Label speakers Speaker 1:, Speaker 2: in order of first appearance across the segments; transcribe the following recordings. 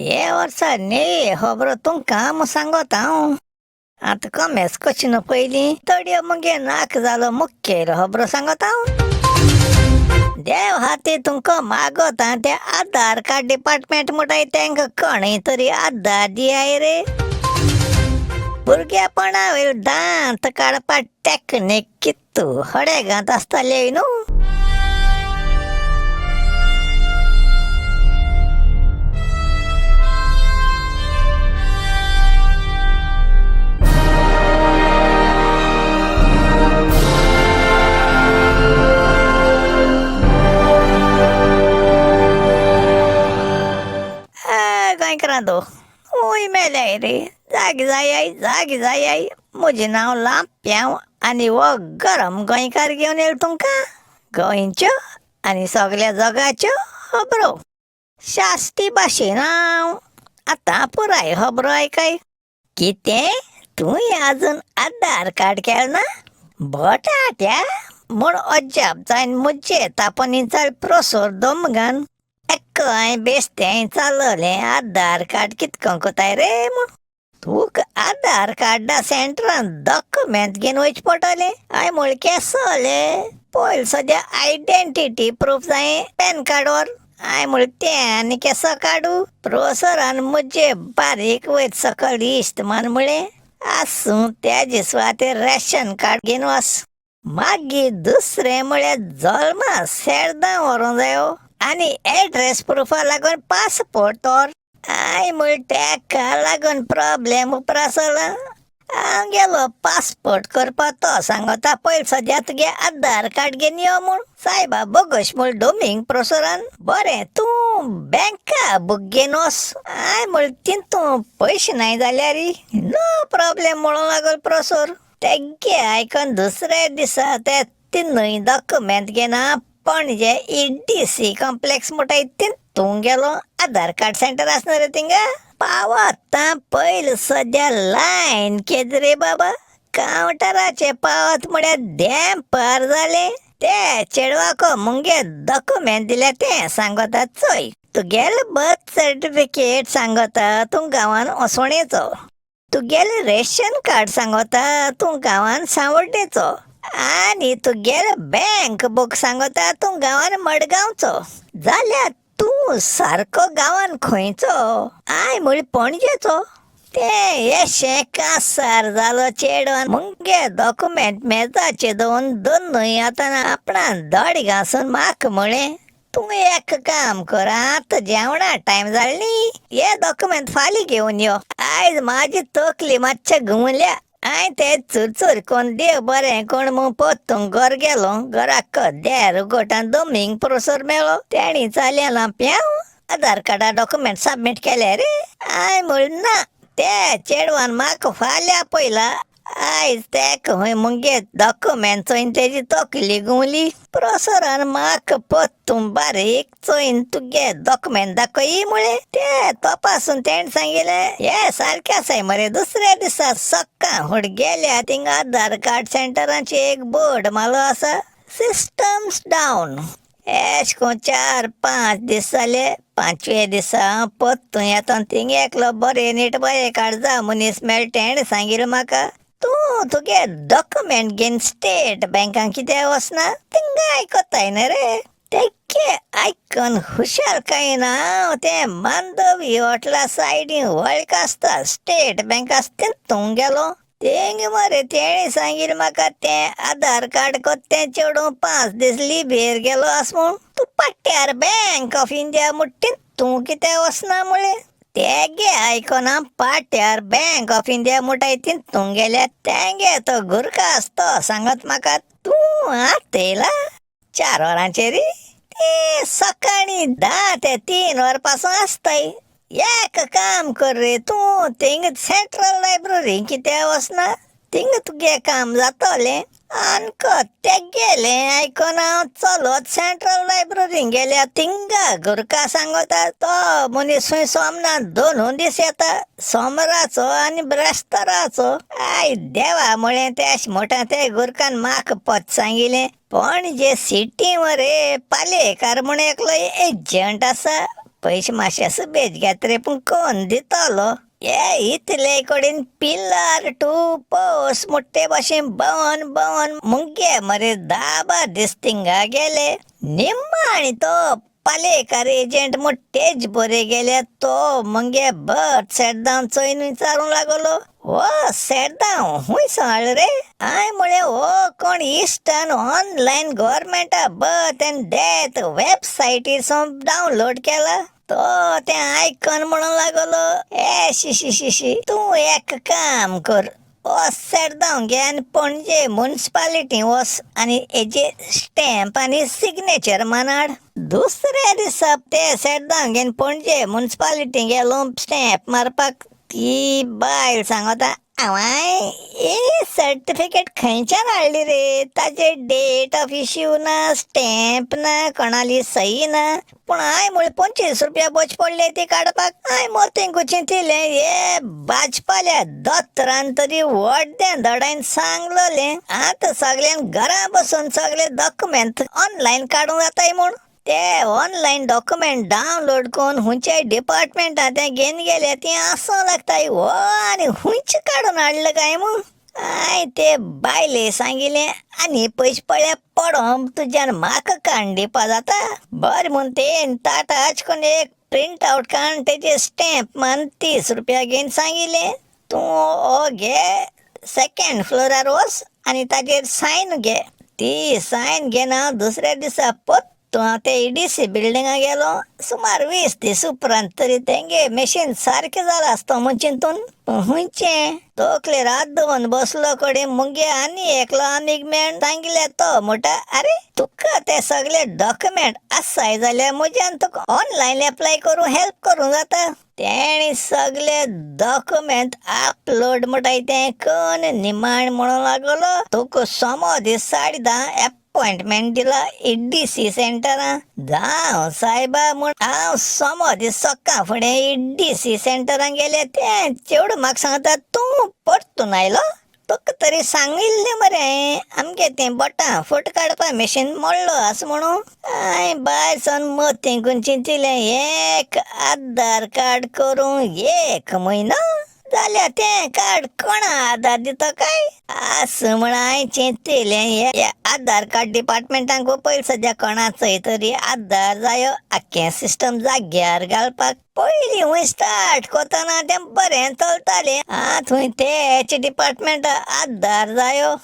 Speaker 1: हे वर्सा ने खबर तुमका हांव सांगता हांव. आतां कमेस कशी न्हू पयलीं तडयो मुगे नाक जालो मुख्य खबरो सांगता हांव. देव हाती तुमकां मागता ते आधार कार्ड डिपार्टमेंट म्हणटाय तेंकां कोणीय तरी आधार दियाय रे. भुरगेपणा वयलो दांत काडपाक टॅक्नीक कित्तू हडेगांत आसताले न्हू. गोंयकारांदो हूंय मेल्याय रे. जागी जायाय म्हजें नांव लांप्याव आनी हो गरम गोंयकार घेवन येयलो तुमकां गोंयच्यो आनी सगळ्या जगाच्यो खबरो शास्ती भाशेन हांव. आतां पुराय खबरो आयकाय. कितें तुवें आजून आधार कार्ड केलें ना? बटाट्या म्हूण अजाप जायन म्हजे तापोनीचाल प्रोसोर दोमगान एक्काय बेस्तें चाललें आधार कार्ड कितको कोताय रे म्हूण. तुका आधार कार्डा सेंटरान डॉक्युमेंट घेवन वयचे पडटलें. हांवें म्हळें केसोलें पयलीं सद्या आयडेंटिटी प्रूफ जाय पॅन कार्डवर. हांवें म्हळें तें आनी केसो काडू. प्रोसरान म्हजे बारीक वयत सकल इश्ट मान म्हळें आसूं तेजे सुवातेर रेशन कार्ड घेवन वच. मागीर दुसरें म्हळ्यार जल्मा सेरदां व्हरूंक जायो आनी एड्रेस प्रुफा लागून पासपोर्ट तोर. हांवें म्हळें तेका लागून प्रॉब्लेम उपरासलो. हांव गेलो पासपोर्ट करपा तो सांगता पयलीं सद्या तुगे आधार कार्ड घेवन यो म्हूण. सायबा बोगोश म्हूण डोमिंग प्रोसरान बरें तूं बँका बूक घेवन वच. हांवें म्हळें तितू पयशे नाय जाल्यार नो प्रॉब्लेम म्हणूंक लागलो प्रोसर. तेगे आयकून दुसऱ्या दिसा ते तिनूय डॉक्युमेंट घेवन पणजे EDC कॉम्प्लेक्स म्हणटाय तितू गेलो. आधार कार्ड सेंटर आसना रे थिंगा. पावता पयलीं सद्या लायन केद रे बाबा. कावंटराचे पावत म्हळ्यार दें पार जालें. ते चेडवाको मुगे डॉक्युमेंट दिले तें सांगता चोय. तुगेलें बर्थ सर्टिफिकेट सांगता तूं गांवान ओसोणेचो. तुगेलें रेशन कार्ड सांगता तूं गांवान सांवड्डेचो. आनी तुगेलें बँक बूक सांगता तूं गांवान मडगांवचो. जाल्यार तूं सारको गांवान खंयचो? हांवें म्हळें पणजेचो. तें येशें कांसार जालो चेडवान मुगे डॉक्युमेंट मेजाचेर दवरून दोनूय आतां आपणान दोड घांसून म्हाका म्हळें तूं एक काम कर आतां जेवणा टायम जाल न्ही हे डॉक्युमेंट फाल्यां घेवन यो. आयज म्हाजी तकली मातशें घुंवल्या. हांवें तें चुरचूर कोन्न देव बरें कोण म्हूण पोत्तूंक घर गेलो. घराक देर उगोटान दोमिंग प्रोसर मेळ्ळो. तेणी चाल्या लांप्याव आधार कार्डा डॉक्युमेंट सबमीट केले रे. हांवें म्हळें ना ते चेडवान म्हाका फाल्यां पयला. आयज तेका खंय मुगे डॉक्युमेंट चोयन तेजी तकली घुंवली. प्रोसरान म्हाका पोत्तून बारीक चोयन तुगे डॉक्युमेंट दाखय म्हळें. ते तपासून तेणें सांगिल्लें हे सारकें आसाय मरे. दुसऱ्या दिसा सक्कां फुडें गेल्या थिंगा आधार कार्ड सेंटराचेर एक बोर्ड मारलो आसा सिस्टम्स डावन. एश कोन्न 4-5 दीस जाले. 5व्या दिसा हांव पोत्तूं येता थिंगा एकलो बरें नीट बरें काडजा मनीस मेळ्ळो. तेणें सांगिल्लें म्हाका तूं तुगे डॉक्युमेंट घेवन स्टेट बँकान कित्याक वचना? थिंगा आयकोताय न्ही रे. तेगे आयकून हुशारकायेन हांव तें मांडवी हॉटेला सायडीन वळख आसता स्टेट बँक आसता तितूंक गेलो. थिंग मरे तेणें सांगिल्लें म्हाका तें आधार कार्ड कोत्तें चेडूं 5 दीस लिबेर गेलो आस म्हूण. तूं पाट्यार बँक ऑफ इंडिया म्हूण तितूं कित्याक वचना म्हळें. तेगे आयकोन हांव पाट्यार बँक ऑफ इंडिया म्हणटाय तितूंक गेल्या. तेंगे तो गुरकास तो सांगत म्हाका तूं आत येयला 4 वरांचेर. ते सकाळीं 10 ते 3 वर पासून आसताय. एक काम कर रे तूं थिंग सेंट्रल लायब्ररी कित्याक वचना? थिंग तुगे काम जातोलें. आनको तेगेलें आयकोन हांव चलत सेंट्रल लायब्ररीन गेल्या. थिंगा गुरका सांगता तो मनीस खंय सोमनाथ 2 दीस येता सोमाराचो आनी ब्रेस्ताराचो. आय देवा म्हळें ते मोठा ते गुरकान म्हाका पत सांगिल्लें पणजे सिटी मरे पालेकार म्हूण एकलो एजंट आसा पयशे मातशे बेज घेत रे पूण कोण दितलो हे इतले कडेन पिल्लर टू पोस मोठे भाशेन बवन मुंगे मरे 10-12 थिंगा गेले निम्मा आणि तो पालेकार एजंट मोठेच बरे गेले तो मंगे बट सेट डावन चोयन विचारूंक लागलो ओ सेट डावन हुंय सांगळ रे हांय म्हळे ओ कोण इस्टर्न ऑनलायन गव्हर्मेंटा बर्थ एंड डेथ वेबसायटीसून डावनलोड केला तो ते आयकन म्हणून लागलो ए शी तू एक काम कर सेट डावन घे आनी पणजे म्युनिसिपालिटी वस आनी हेजे स्टॅम्प आनी सिग्नेचर मानाड दुसऱ्या दिसा ते सेट डावन घेवन पणजे म्युनिसिपालिटी गेलो स्टॅम्प मारपाक ती बायल सांगता हांवें ए सर्टिफिकेट खंयच्यान हाडली रे ताजेर डेट ऑफ इश्यू ना स्टॅम्प ना कोणाली सही ना पूण हांवें म्हळें 25 रुपया बोच पडले ती काडपाक हांवें मोतें चिंतिल्लें हे भाजपाल्या दोतोरान तरी व्हडलें धडायन सांगलोलें आतां सगळ्यान घरा बसून सगळे डॉक्युमेंट ऑनलायन काडूंक जाताय म्हूण ते ऑनलायन डॉक्युमेंट डावनलोड करून हुंचे डिपार्टमेंटात ते घेवन गेले ती आसों लागताय हो आनी हुंयचे काडून हाडलं काय म्हूण हांवें ते बायले सांगिल्लें आनी पयशे पडल्या पडोवंक तुज्यान म्हाका काडून दिवपा जाता बरें म्हूण तेन टाटा करून एक प्रिंट आवट काडून तेजे स्टॅम्प मान 30 रुपया घेवन सांगिल्लें तूं हो घे सेकंड फ्लोरार वच आनी ताजेर सायन घे ती सायन घेवन हांव दुसऱ्या दिसा तो ते EDC बिल्डिंगा गेलो सुमार 20 दीस उपरांत तरी तेंगे मशीन सारकें जाला आसता म्हूण चिंतून हुंयचें तोकले रात दवन बसलो कडेन मुगे आनी एकलो आनीक मेळून सांगिल्लें तो म्हणटा अरे तुका ते सगळे डॉक्युमेंट आसाय जाल्यार म्हज्यान तुका ऑनलायन एप्लाय करूं हेल्प करूं जाता तेणी सगळे डॉक्युमेंट अपलोड म्हणटाय तें कोण निमाण म्हणूं लागलो तुका सोमो दीस 10:30 अपॉइंटमेंट दिला EDC सेंटरां जावं सायबा म्हूण हांव सोमो दीस सकाळ फुडें EDC सेंटरान गेले ते चेडूं म्हाका सांगता तूं परतून आयलो तुका तरी सांगिल्लें मरे आमगे तें बोटां फोट काडपा मशीन मोडलो आसा म्हणून हांवें भायर सावन मोतें चिंतिल्लें एक आधार कार्ड करूं 1 म्हयनो जाल्यार तें कार्ड कोणा आधार दितो काय असं म्हण हांवें चिंतिल्लें हे आधार कार्ड डिपार्टमेंटाक पयलीं सद्या कोणाचोय तरी आधार जायो आख्खें सिस्टम जाग्यार घालपाक पयलीं हुंय स्टार्ट कोतना तें बरें चलतालें आतां हुंय तेच डिपार्टमेंट आधार जायो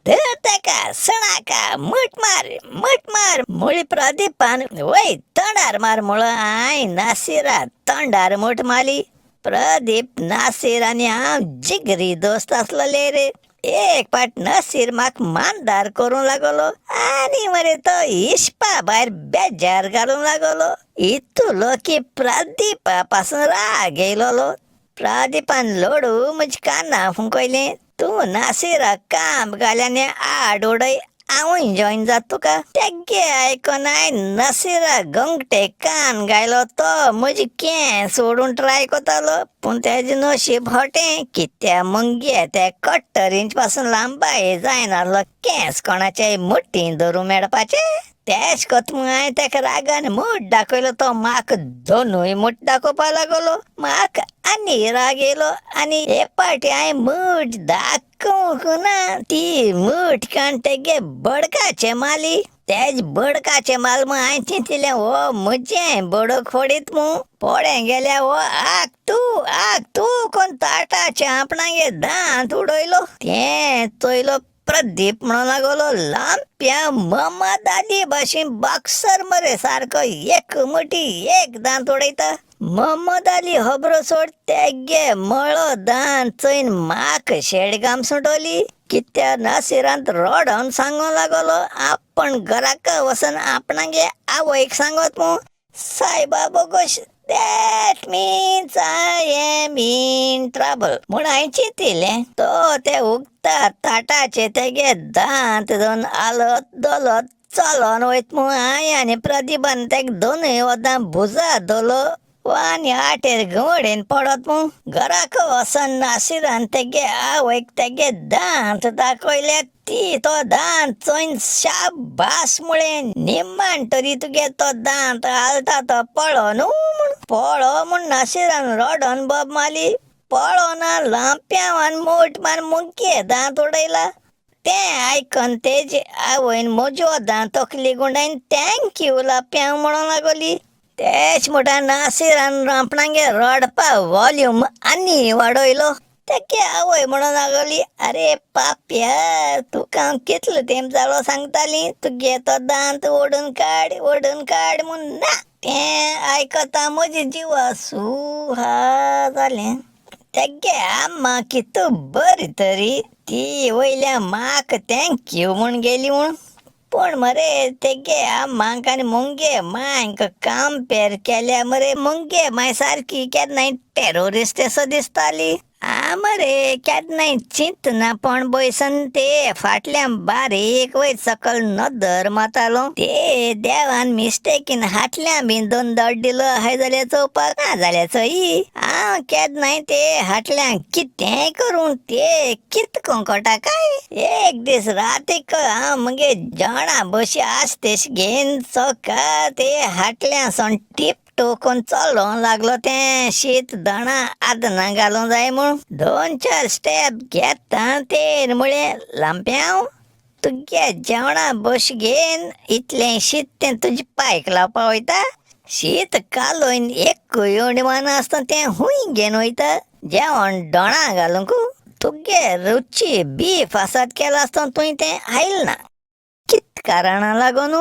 Speaker 1: तर ताका सणाका मट मार मुळी प्रदीपान वय तोंडार मार म्हणून हांवें नासिरा तोंडार मट मारली प्रदीप नासिर आनी हांव जिगरी दोस्त आसलोले रे एक पाट नासिर म्हाका मानदार करूंक लागलो आनी मरे तो इश्पा भायर बेजार घालूंक लागलो इतलो की प्रदीपा पासून राग येयलो प्रदीपान लोडू म्हजी कानां फुंकयलें तूं नासिराक काम घाल्याने आड उडय हांवूय जॉइन जात तुका तेगे आयकोन हांवें नासिराक गंगटे कान घायलो तो म्हजी कें सोडून ट्राय कोतालो पूण तेजें नशीब हटें कित्या मंगे ते कट्टर इंच पासून लांबाय जायनासलो केंस कोणाचेय मुठ्ठीन धरूं मेळपाचें तेच कोत हांवें तेका रागान मूठ दाखयलो तो म्हाका दोनूय मूठ दाखोवपा लागलो म्हाका आनी राग येयलो आनी हे पाटी हांवें मूठ दाखोवंक ना ती मूठ काडून तेगे बडकाचे मारली तेज बडकाचे माल म्हूण हांवें चिंतिल्लें हो म्हजें बडक फोडीत म्हूण फोडें गेल्या हो आग तूं कोण ताटाच्या आपणागे दांत उडयलो तें चोयलो प्रदीप म्हणून लागलो लांप्या मोहम्मद अली भाशेन बॉक्सर मरे सारको एक मुठी एक दांत उडयता मोहम्मद अली खबरो सोड तेगे मळो दांत चोयन म्हाका शेडगाम सुटोली कित्या नासिरांत रोडोन सांगूंक लागलो आपण घराक वचून आपणागे आवयक सांगत म्हूण सायबा बोगोश That means I am in trouble. म्हूण हांवें चिंतिल्लें तो ते उगता ताटाचे तेगे दांत दोन आलत दोलत चलोन वयत म्हूण हांवें आनी प्रदीपान तेका दोनूय वदां भुजा दोलो वानी आटेर घोडेन पडत मग घराको वसन नासिरान तेगे आवयक तेगे दांत दाखयले ती तो दांत चोयन शाबास मुळे निम्मान तरी तुगे तो दांत हालता तो पळो न्हू पळो म्हूण नासिरान रडोन बोब माली पळो ना लांप्यावान मोठमान मुगे दांत उडयला तें आयकन तेजे आवयन म्हजो दांत तकली गुंडायन थँक्यू लांप्या म्हणून लागली तेच मोठा नासिरान रांपणांगे रडपा वॉल्यूम आनी वाडयलो तेगे आवय म्हणून लागली अरे पाप्या तुका हांव कितलो तेंप जालो सांगताली तुगे तो दांत ओडून काड म्हूण ना तें आयकता म्हजे जिवा सुहा जालें तेगे आम्मा कितू बरी तरी ती वयल्या म्हाक थँक्यू म्हूण गेली म्हूण पूण मरे तेगे आम्मांक आनी मुंगे मांयक कंपेर केल्या मरे मुंगे माय सारकी केन्नाय टेरोरिस्ट असो दिसताली मरे केन्नाय चिंतना पण बयसन ते फाटल्यान बारीक वयर सकल नदर मारतालो ते देवान मिस्टेकीन हाटल्यान बीन दोन दड दिलो आहाय जाल्यार चोवपाक ना जाल्यार चोई हांव केन्नाय ते हाटल्यान कितेंय करूं ते कितको कोटा काय एक दीस रातीक हांव मुगे जेवणा बशी आसतेश घेन चोका ते हाटल्या सोन टीप टोकून चलोंक लागलो तें शीत दणा आदना घालूंक जाय म्हूण 2-4 स्टेप घेता तेर मुळे लांप्याव तुगे जेवणा बश घेन इतलें शीत तें तुजे पायक लावपा वयता शीत कालोयन एकूय उणीवान आसता तें हुंय घेवन वयता जेवण दोणा घालूंक तुगे रुची बीफ आसात केला आसता तुवें तें हायल ना कित कारणां लागून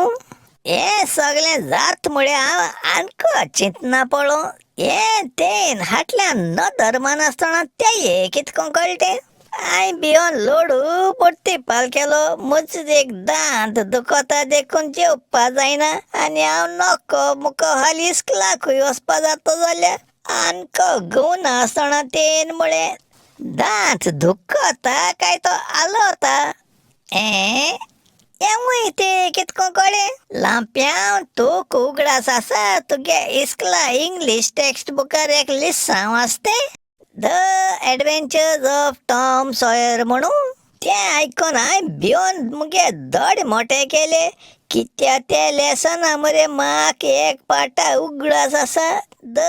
Speaker 1: हे सगळें जात मुळे हांव आनको चिंतना पळो हे तेन हाटल्यान नदरमान आसतना ते कितको कळटें हांय भियोन लोडू पडटी पाल केलो म्हजो एक दांत दुखता देखून जेवपा जायना आनी हांव नॉको मुको हाली इस्कलाकूय वचपा जाता जाल्यार आनको घुवना आसतना तेन मुळे दांत दुखता काय तो आलोता एवूय ते कितको कळ्ळें लांप्याव तूं उगडास आसा तुगे इस्कला इंग्लीश टेक्स्ट बुकार एक लिस्सां वाचतें the adventures of Tom Sawyer म्हणून तें आयकून हांवें भियोन मुगे धड मोठे केले कित्या ते लेसना मरे म्हाक एक पाटा उगडास आसा the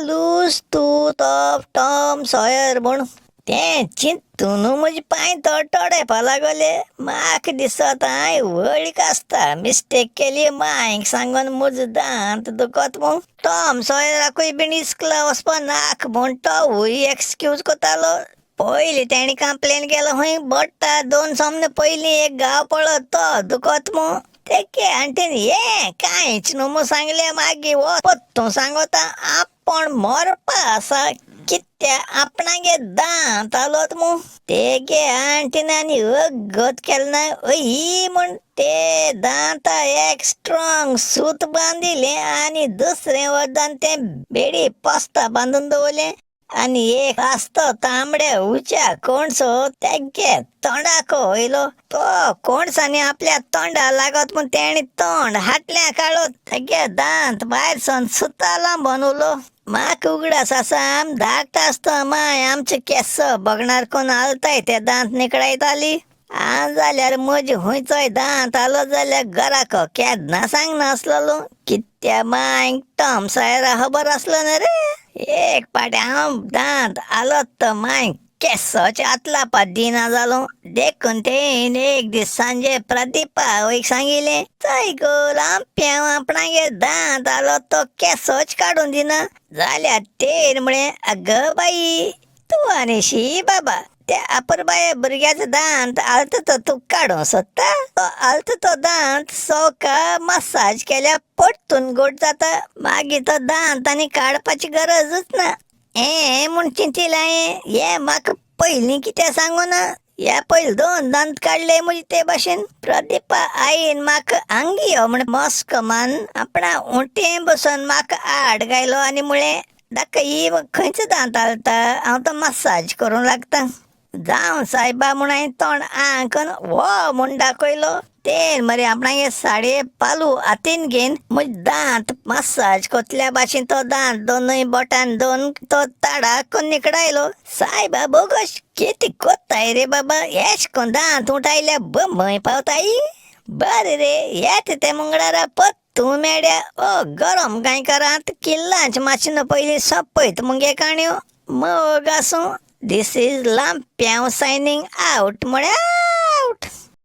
Speaker 1: loose tooth of Tom Sawyer म्हूण तें चिंतून म्हजे पांय तडतडपा लागले म्हाक दिसता हांवें वळीक आसता मिस्टेक केली मांयक सांगून म्हजो दांत दुखत म्हूण टॉम सॉयराकूय बीन इस्कला वचपा नाक म्हूण तोवूय एक्सक्यूज कोतालो पयलीं तेणी कंप्लेन केलो हूंय बट्टा 2 सोमने पयलीं एक गांव पळो तो दुखत म्हूण तेगे आंटीन हें कांयच न्हू म्हूण सांगलें मागीर वो पत्तू सांगोता आपण मरपा आसा कित्या आपणागे दांत आलोत म्हूण तेगे आंटीन आनी अगत केल ना ही म्हूण ते दांता एक स्ट्रॉंग सूत बांदिलें आनी दुसरें वरदान तें बेडी पोस्ता बांदून दवरलें आनी एक आसतो तांबड्या उच्या कोणसो तेगे तोंडाको वयलो तो कोणसांनी आपल्या तोंडा लागत म्हूण तेणी तोंड हाटल्या काडलो तेगे दांत भायर सोन सुता लांबोन उलो म्हाक उगडास आसा आम धाकटा आसता माय आमचे केस बगणार कोण आलताय ते दांत निकळायताली हांव जाल्यार म्हजे हुंयचोय दांत आलो जाल्यार घराको केन्ना सांगना आसलोलो कित्या मांयक टॉम सॉयरा खबर आसलो न्ही रे एक पाटी हांव दांत आलो तो मांयक केसोच आतलापा दिना जालो देखून तेन एक दीस सांजे प्रदीपा वयक सांगिलें चोय गो लांप्याव आपणागे दांत आलो तो केसोच काडून दिना जाल्यार तेर म्हळें आग बाई तूं आनी शी बाबा त्या अपुरबाये भुरग्याचो दांत आलतो तो तूं काडूं सोदता तो आलतो तो दांत सोका मसाज केल्यार परतून गोड जाता मागीर तो दांत आनी काडपाची गरजूच ना म्हूण चिंतिलां हे म्हाका पयलीं कितें सांगू ना ह्या पयलीं 2 दांत काडले म्हजे ते भाशेन प्रदीपा आईन म्हाका आंगी यो म्हण मस्को मान आपणा उंटे बसून म्हाका आड गायलो आनी म्हळें दाखय खंयचो दांत आलता हांव तो मसाज करूंक लागता जावं सायबा म्हूण हांवें तोंड आं करून वो म्हूण दाखयलो तेल मरे आपणागे साडये पालू हातीन घेन म्हजे दांत मसाज कोतल्या भाशेन तो दांत दोनूय बोटान दोन तो ताडा कोन्न निकडायलो सायबा बोगोश कितें कोत्ताय रे बाबा एश कोन्न दांत उठायल्या बंबय पावताय बरे रे येत ते मंगळारा तूं मेड्या ओ गरम कांय करात किल्लांच मातशें पयलीं सोंपयत मुगे काणयो मग आसूं दिस इज लांप्याव सायनींग आवट म्हळ्या